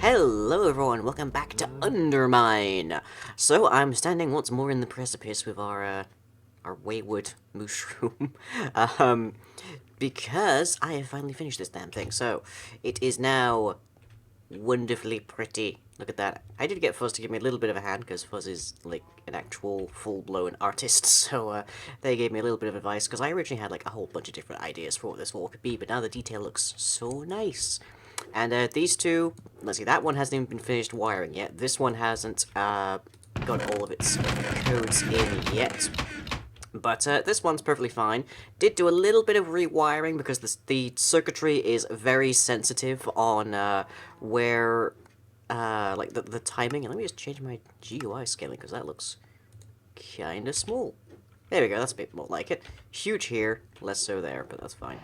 Hello everyone, welcome back to Undermine! So, I'm standing once more in the precipice with our wayward mushroom, um, because I have finally finished this damn thing. So, it is now wonderfully pretty. Look at that. I did get Fuzz to give me a little bit of a hand, because Fuzz is, like, an actual full-blown artist, so, they gave me a little bit of advice, because I originally had, like, a whole bunch of different ideas for what this wall could be, but now the detail looks so nice. And these two, let's see, that one hasn't even been finished wiring yet. This one hasn't got all of its codes in yet. But this one's perfectly fine. Did do a little bit of rewiring because the circuitry is very sensitive on where, like, the timing. And let me just change my GUI scaling because that looks kind of small. There we go, that's a bit more like it. Huge here, less so there, but that's fine.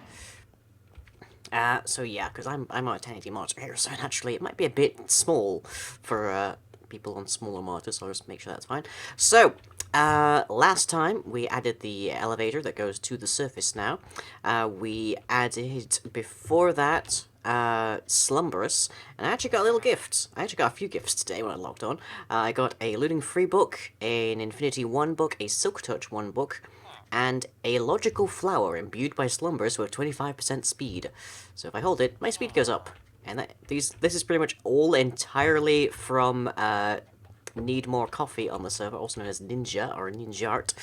So yeah, because I'm on a 1080 monitor here, so naturally it might be a bit small for people on smaller monitors, so I'll just make sure that's fine. So, last time we added the elevator that goes to the surface now. We added, before that, Slumberous, and I actually got a little gift. I actually got a few gifts today when I logged on. I got a Looting Free book, an Infinity 1 book, a Silk Touch 1 book, and a logical flower imbued by slumbers with 25% speed. So if I hold it, my speed goes up. And this is pretty much all entirely from Need More Coffee on the server, also known as Ninja, or Ninjart,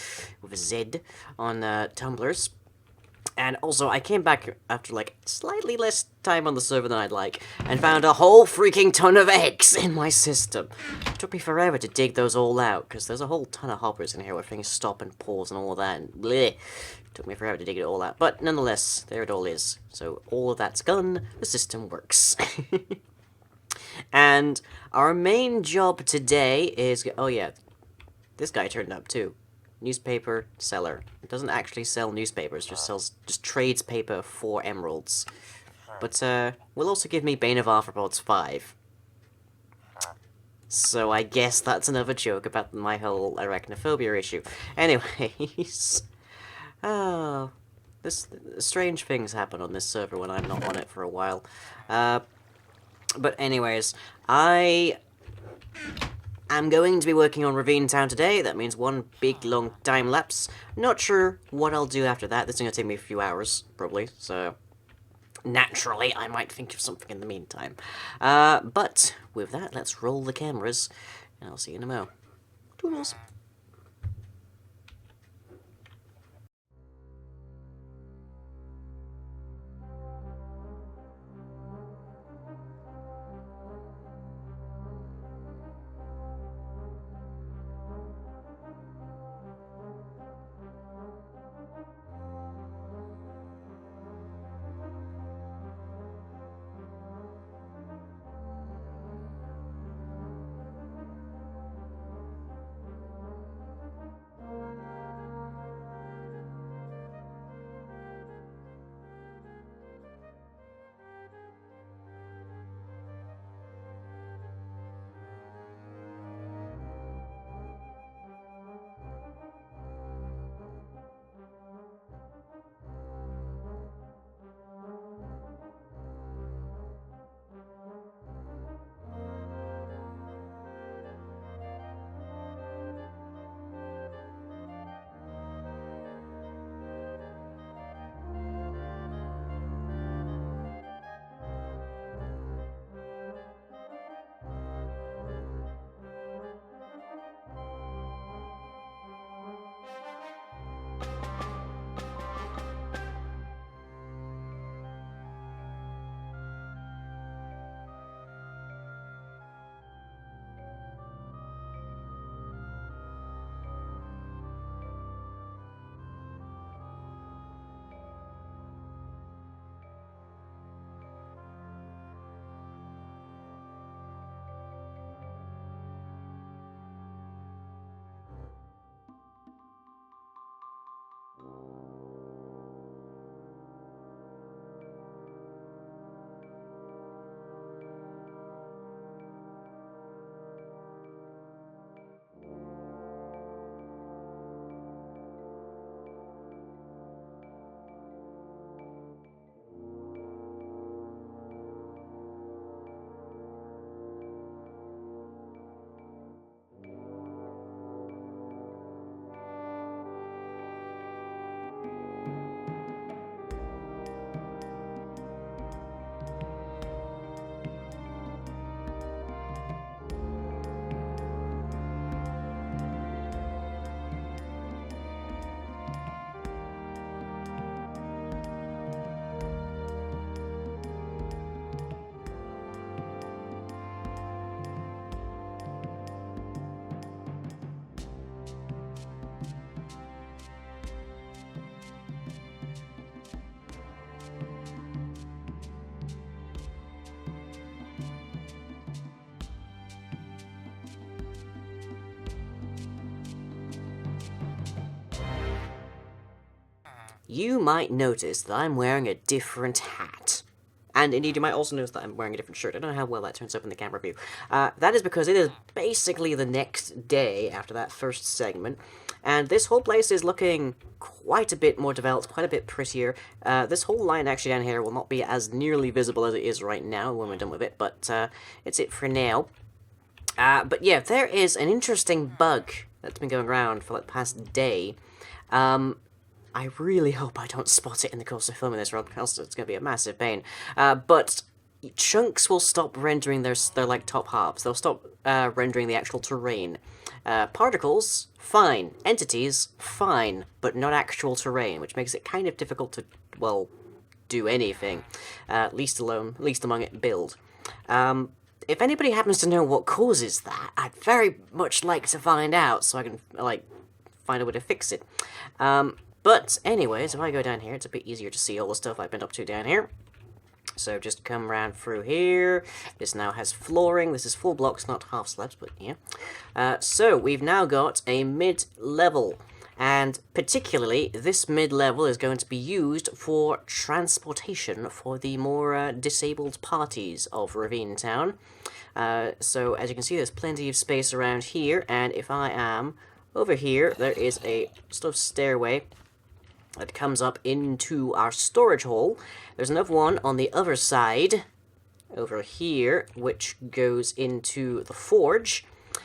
with a Z on Tumblrs. And also, I came back after, like, slightly less time on the server than I'd like, and found a whole freaking ton of eggs in my system. It took me forever to dig those all out, because there's a whole ton of hoppers in here where things stop and pause and all of that, and bleh. It took me forever to dig it all out. But nonetheless, there it all is. So all of that's gone, the system works. And our main job today is... Oh yeah, this guy turned up too. Newspaper seller. It doesn't actually sell newspapers, just trades paper for emeralds. But will also give me Bane of Arthropods 5. So I guess that's another joke about my whole arachnophobia issue. Anyways, oh, this strange things happen on this server when I'm not on it for a while. But anyways, I'm going to be working on Ravinetown today. That means one big long time lapse. Not sure what I'll do after that. This is going to take me a few hours, probably. So, naturally, I might think of something in the meantime. But with that, let's roll the cameras. And I'll see you in a mo. Toodles. you might notice that I'm wearing a different hat. And indeed, you might also notice that I'm wearing a different shirt. I don't know how well that turns up in the camera view. That is because it is basically the next day after that first segment. And this whole place is looking quite a bit more developed, quite a bit prettier. This whole line actually down here will not be as nearly visible as it is right now when we're done with it, but it's it for now. But yeah, there is an interesting bug that's been going around for like the past day. I really hope I don't spot it in the course of filming this, or else it's going to be a massive pain. But chunks will stop rendering their like top halves. They'll stop rendering the actual terrain. Particles, fine. Entities, fine, but not actual terrain, which makes it kind of difficult to, well, do anything. Least among it, build. If anybody happens to know what causes that, I'd very much like to find out, so I can, like, find a way to fix it. But anyways, if I go down here, it's a bit easier to see all the stuff I've been up to down here. So just come around through here. This now has flooring. This is full blocks, not half slabs, but yeah. So we've now got a mid-level. And particularly, this mid-level is going to be used for transportation for the more disabled parties of Ravinetown. So as you can see, there's plenty of space around here. And if I am over here, there is a sort of stairway that comes up into our storage hall. There's another one on the other side, over here, which goes into the forge.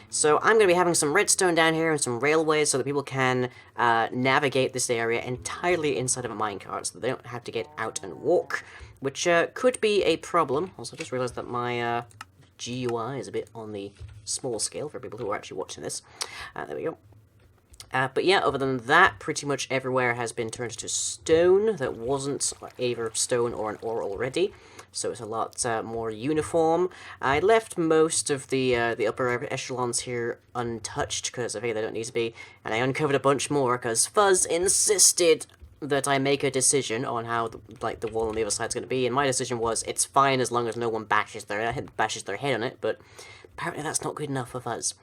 So I'm going to be having some redstone down here and some railways so that people can navigate this area entirely inside of a minecart so that they don't have to get out and walk, which could be a problem. Also, just realized that my GUI is a bit on the small scale for people who are actually watching this. There we go. But yeah, other than that, pretty much everywhere has been turned to stone that wasn't either stone or an ore already, so it's a lot more uniform. I left most of the upper echelons here untouched, because I figured they don't need to be, and I uncovered a bunch more, because Fuzz insisted that I make a decision on how the wall on the other side is going to be, and my decision was, it's fine as long as no one bashes their head on it, but apparently that's not good enough for Fuzz.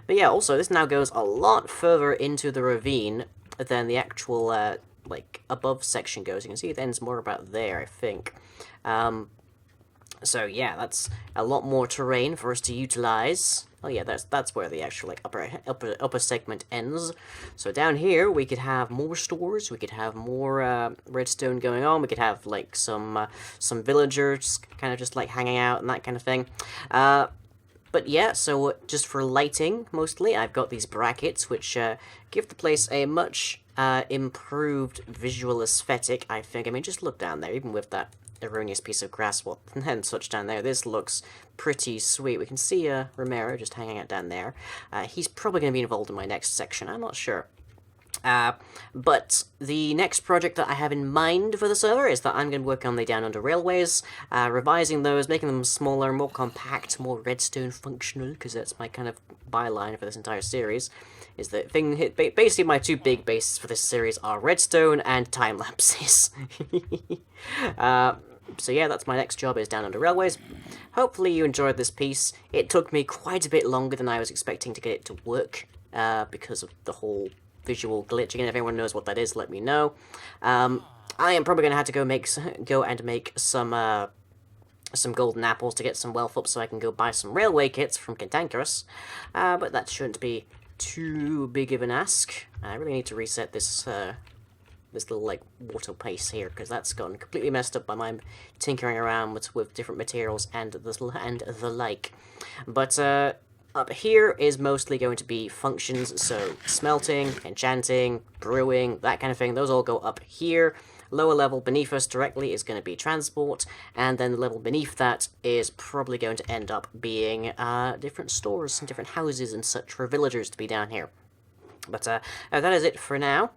But yeah, also, this now goes a lot further into the ravine than the actual, like, above section goes. You can see it ends more about there, I think. So yeah, that's a lot more terrain for us to utilize. Oh yeah, that's where the actual, like, upper segment ends. So down here, we could have more stores, we could have more, redstone going on, we could have, like, some villagers kind of just, like, hanging out and that kind of thing. But yeah, so just for lighting, mostly, I've got these brackets, which give the place a much improved visual aesthetic, I think. I mean, just look down there, even with that erroneous piece of grass and such down there. This looks pretty sweet. We can see Romero just hanging out down there. He's probably going to be involved in my next section, I'm not sure. But the next project that I have in mind for the server is that I'm going to work on the Down Under railways, revising those, making them smaller, more compact, more redstone functional, because that's my kind of byline for this entire series. Is that basically my two big bases for this series are redstone and time lapses. So yeah, that's my next job, is Down Under railways. Hopefully you enjoyed this piece. It took me quite a bit longer than I was expecting to get it to work, because of the whole visual glitch. Again, if anyone knows what that is, let me know. I am probably going to have to go and make some golden apples to get some wealth up so I can go buy some railway kits from Cantankerous. But that shouldn't be too big of an ask. I really need to reset this this little, like, water pace here, because that's gotten completely messed up by my tinkering around with different materials and the like. But up here is mostly going to be functions, so smelting, enchanting, brewing, that kind of thing. Those all go up here. Lower level beneath us directly is going to be transport, and then the level beneath that is probably going to end up being different stores and different houses and such for villagers to be down here. But that is it for now.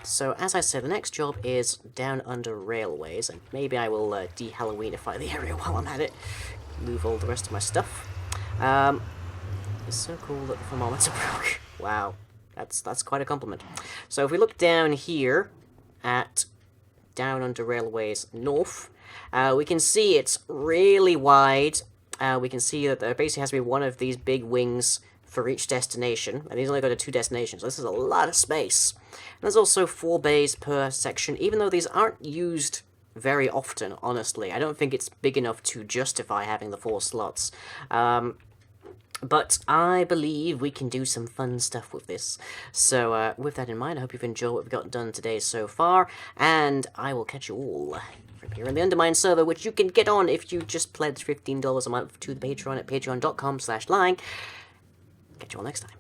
So, as I said, the next job is Down Under railways, and maybe I will de-Halloweenify the area while I'm at it. Move all the rest of my stuff. It's so cool that the thermometer broke. Wow, that's quite a compliment. So if we look down here at Down Under railways north, we can see it's really wide. We can see that there basically has to be one of these big wings for each destination, and these only go to 2 destinations, so this is a lot of space. And there's also 4 bays per section, even though these aren't used very often, honestly. I don't think it's big enough to justify having the 4 slots. But I believe we can do some fun stuff with this. So, with that in mind, I hope you've enjoyed what we've got done today so far, and I will catch you all from here in the Undermine server, which you can get on if you just pledge $15 a month to the Patreon at patreon.com/lying. Catch you all next time.